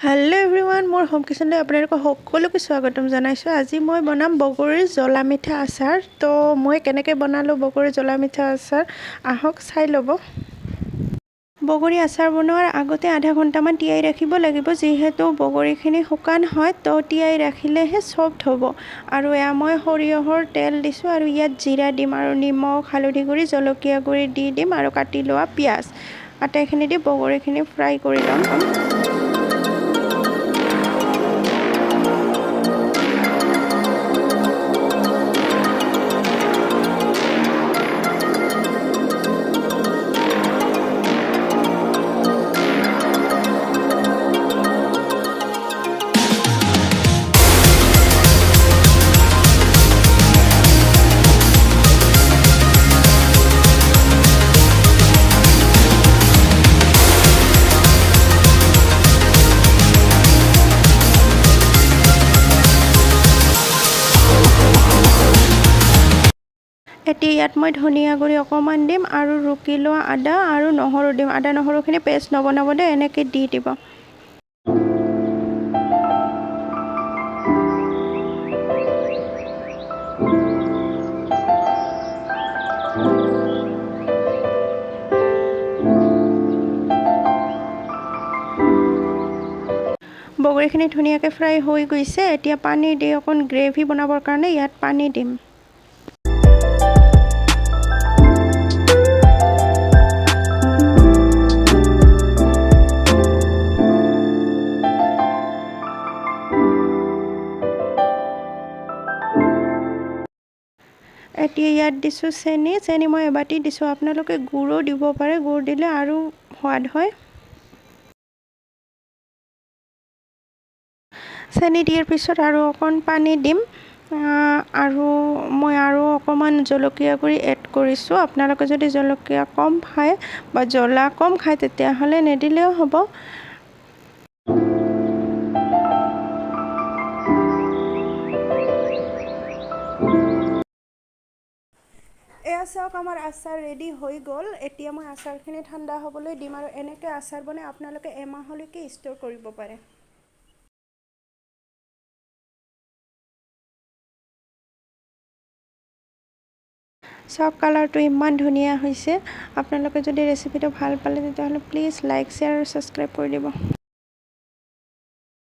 Hello' everyone, মোৰ home কিচেনলৈ আপোনালোকক সকলোকে স্বাগতম জনাইছোঁ। আজি মই বনাম বগৰীৰ জ্বলা মিঠা আচাৰ। তো মই কেনেকৈ বনালোঁ বগৰীৰ জ্বলা মিঠা আচাৰ আহক চাই ল'ব। বগৰী আচাৰ বনোৱাৰ আগতে আধা ঘণ্টামান তিয়াই ৰাখিব লাগিব, যিহেতু বগৰীখিনি শুকান হয়। তো তিয়াই ৰাখিলেহে চফ্ট হ'ব। আৰু এয়া মই সৰিয়হৰ তেল দিছোঁ আৰু ইয়াত জিৰা দিম আৰু নিমখ, হালধি গুড়ি, জলকীয়া গুড়ি দি দিম আৰু কাটি লোৱা পিঁয়াজ। আটাইখিনি দি বগৰীখিনি ফ্ৰাই কৰি ল'ম। এতিয়া ইয়াত মই ধনিয়া গুড়ি অকণমান দিম আৰু ৰুকি লোৱা আদা আৰু নহৰু দিম। আদা নহৰুখিনি পেষ্ট নবনাব দেই, এনেকৈ দি দিব। বগৰীখিনি ধুনীয়াকৈ ফ্ৰাই হৈ গৈছে। এতিয়া পানী দি অকণ গ্ৰেভি বনাবৰ কাৰণে ইয়াত পানী দিম। এতিয়া ইয়াত দিছোঁ চেনি মই এবাটি দিছোঁ। আপোনালোকে গুড়ো দিব পাৰে, গুড় দিলে আৰু সোৱাদ হয়। চেনি দিয়াৰ পিছত আৰু অকণ পানী দিম আৰু মই আৰু অকণমান জলকীয়া গুড়ি এড কৰিছোঁ। আপোনালোকে যদি জলকীয়া কম খায় বা জ্বলা কম খায় তেতিয়াহ'লে নিদিলেও হ'ব। এয়া চাওক, আমাৰ আচাৰ ৰেডি হৈ গ'ল। এতিয়া মই আচাৰখিনি ঠাণ্ডা হ'বলৈ দিম আৰু এনেকৈ আচাৰ বনাই আপোনালোকে এমাহলৈকে ষ্ট'ৰ কৰিব পাৰে। চাওক, কালাৰটো ইমান ধুনীয়া হৈছে। আপোনালোকে যদি ৰেচিপিটো ভাল পালে তেতিয়াহ'লে প্লিজ লাইক, শ্বেয়াৰ আৰু ছাবস্ক্ৰাইব কৰি দিব।